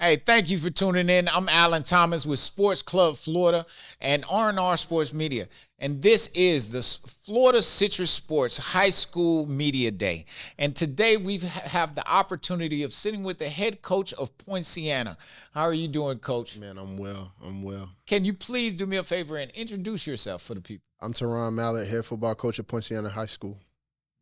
Hey, thank you for tuning in. I'm Alan Thomas with Sports Club Florida and R&R Sports Media. And this is the Florida Citrus Sports High School Media Day. And today we have the opportunity of sitting with the head coach of Poinciana. How are you doing, Coach? Man, I'm well. Can you please do me a favor and introduce yourself for the people? I'm Teron Mallett, head football coach at Poinciana High School.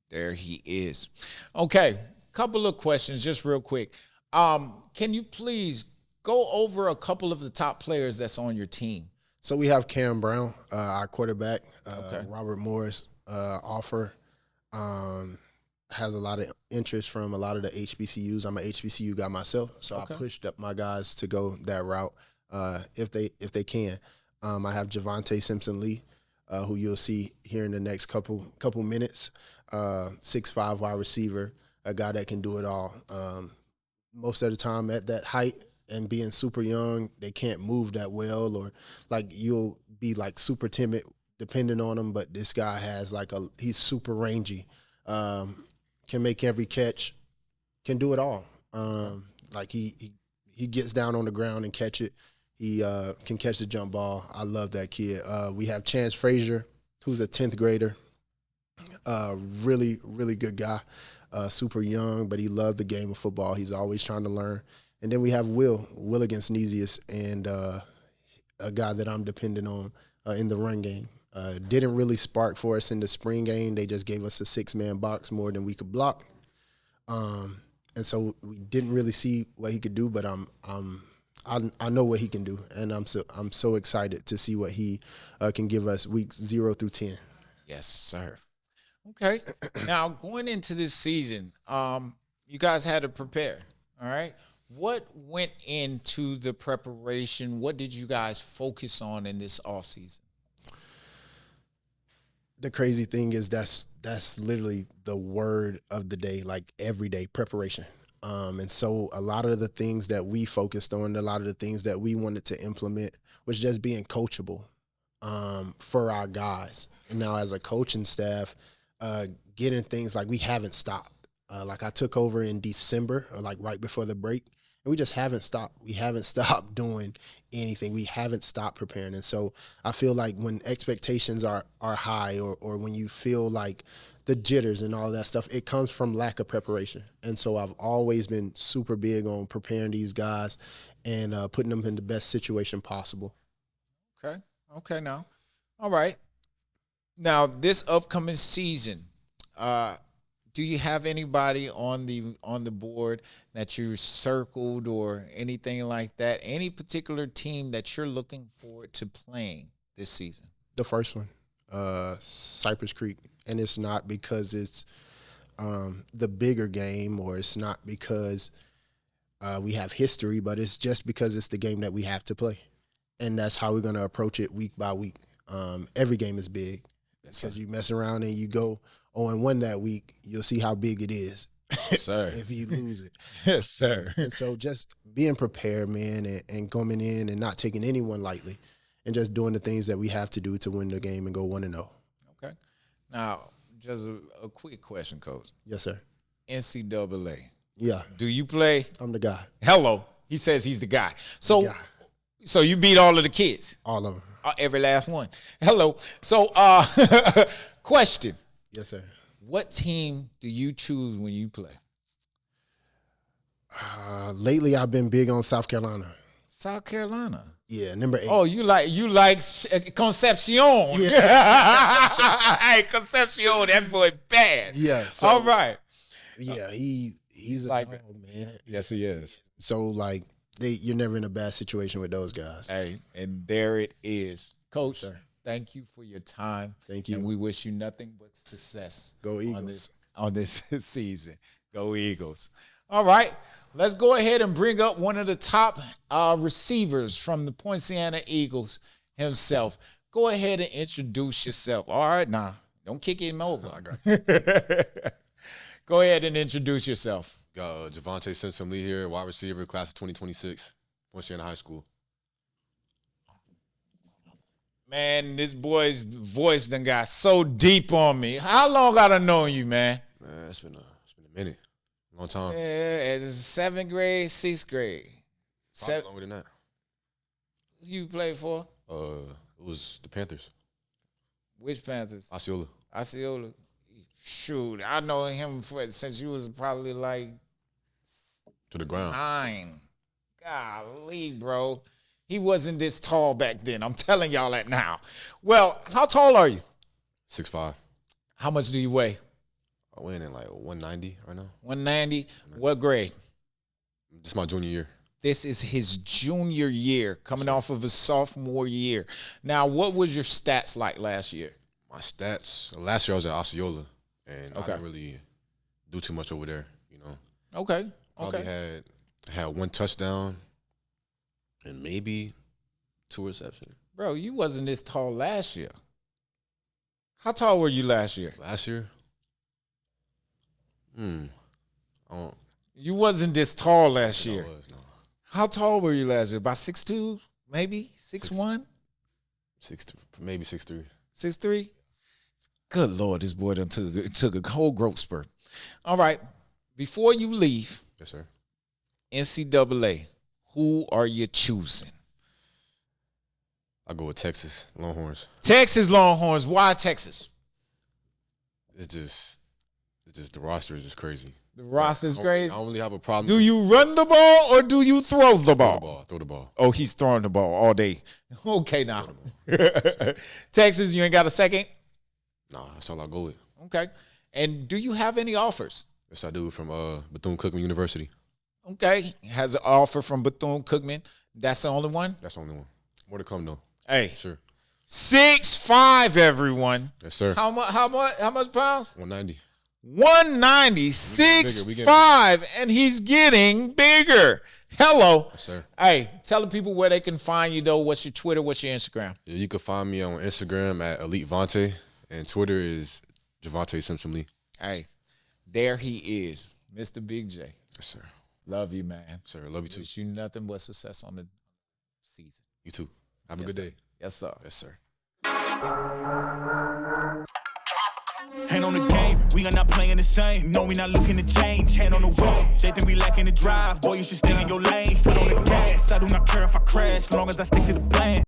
There he is. Okay, couple of questions just real quick. Can you please go over a couple of the top players that's on your team? So we have Cam Brown, our quarterback. Okay. Robert Morris, offer. Has a lot of interest from a lot of the HBCUs. I'm an HBCU guy myself, so Okay. I pushed up my guys to go that route if they can. I have Javante Simpson-Lee, who you'll see here in the next couple minutes. 6'5" wide receiver, a guy that can do it all. Most of the time at that height and being super young, they can't move that well, or like you'll be like super timid depending on him. But this guy has he's super rangy, can make every catch, can do it all. He gets down on the ground and catch it. He can catch the jump ball. I love that kid. We have Chance Frazier, who's a 10th grader. Really, really good guy. Super young, but he loved the game of football. He's always trying to learn. And then we have Will against Nesius, and a guy that I'm dependent on in the run game. Didn't really spark for us in the spring game. They just gave us a 6-man box more than we could block. And so we didn't really see what he could do, but I know what he can do, and I'm so excited to see what he can give us weeks 0 through 10. Yes, sir. Okay. Now, going into this season, you guys had to prepare, all right? What went into the preparation? What did you guys focus on in this offseason? The crazy thing is that's literally the word of the day, like every day, preparation. And so a lot of the things that we focused on, a lot of the things that we wanted to implement was just being coachable for our guys. And now as a coaching staff, getting things like we haven't stopped. Like I took over in December, or like right before the break, and we just haven't stopped. We haven't stopped doing anything. We haven't stopped preparing. And so I feel like when expectations are high, or when you feel like the jitters and all that stuff, it comes from lack of preparation. And so I've always been super big on preparing these guys and putting them in the best situation possible. Okay, now. All right. Now, this upcoming season, do you have anybody on the board that you circled or anything like that? Any particular team that you're looking forward to playing this season? The first one, Cypress Creek, and it's not because it's the bigger game, or it's not because we have history, but it's just because it's the game that we have to play, and that's how we're going to approach it week by week. Every game is big. Because you mess around and you go 0-1 that week, you'll see how big it is. Yes, sir. If you lose it. Yes, sir. And so just being prepared, man, and coming in and not taking anyone lightly, and just doing the things that we have to do to win the game and go 1-0. Okay. Now, just a quick question, Coach. Yes, sir. NCAA. Yeah. Do you play? I'm the guy. Hello. He says he's the guy. So, The guy. so you beat all of the kids? All of them. Every last one. Hello. So, question. Yes, sir. What team do you choose when you play? Lately, I've been big on South Carolina. South Carolina. Yeah, number 8. Oh, you like Concepcion. Yeah. Hey, Concepcion, that boy bad. Yeah. So, All right. Yeah, he's a like- dog, man. Yes, he is. So, like, you're never in a bad situation with those guys. Hey, and there it is. Coach, Sir. thank you for your time. Thank you. And we wish you nothing but success. Go Eagles. On this season. Go Eagles. All right. Let's go ahead and bring up one of the top receivers from the Poinciana Eagles himself. Go ahead and introduce yourself. All right, now. Don't kick him over. I got you. Go ahead and introduce yourself. Javante Simpson-Lee here, wide receiver, class of 2026, Poinciana High School. Man, this boy's voice done got so deep on me. How long I done known you, man? Man, it's been a minute, long time. Yeah, it's 7th grade, 6th grade. Probably longer than that. Who you played for? It was the Panthers. Which Panthers? Osceola. Osceola. Shoot, I know him since you was probably like To the ground. 9. Golly, bro. He wasn't this tall back then. I'm telling y'all that now. Well, how tall are you? 6'5". How much do you weigh? I weigh in at like 190 right now. 190. What grade? This is my junior year. This is his junior year, coming off of his sophomore year. Now, what was your stats like last year? My stats, last year I was at Osceola, and I Okay. didn't really do too much over there, you know. Okay. Probably Okay. had 1 touchdown and maybe 2 receptions. Bro, you wasn't this tall last year. How tall were you last year? Last year? I don't You wasn't this tall last think I year. was, no. How tall were you last year? About 6'2", maybe? 6'1"? 6'2", maybe 6'3". 6'3"? Good Lord, this boy done took a whole growth spurt. All right. Before you leave Yes, sir. NCAA, who are you choosing? I go with Texas Longhorns. Texas Longhorns. Why Texas? It's just the roster is just crazy. The roster's I crazy. don't really have a problem. Do you run the ball or do you throw the ball? Throw the ball. Oh, he's throwing the ball all day. Okay, now. Texas, you ain't got a second? Nah, that's all I go with. Okay. And do you have any offers? Yes, I do from Bethune-Cookman University. Okay. Has an offer from Bethune-Cookman. That's the only one? That's the only one. More to come though. Hey, Sure. 6'5", everyone. Yes, sir. How much pounds? 190. 190, We 6'5", and he's getting bigger. Hello. Yes, sir. Hey, tell the people where they can find you, though. What's your Twitter? What's your Instagram? Yeah, you can find me on Instagram at EliteVonte, and Twitter is Javonte Simpson Lee. Hey, there he is, Mr. Big J. Yes, sir. Love you, man. Sir, love you too. Wish you nothing but success on the season. You too. Have a good day. Yes, sir. Yes, sir. Hand on the game, we are not playing the same. No, we not looking to change. Hand on the wheel, they think we lacking the drive. Boy, you should stay in your lane. Foot on the gas, I do not care if I crash, long as I stick to the plan.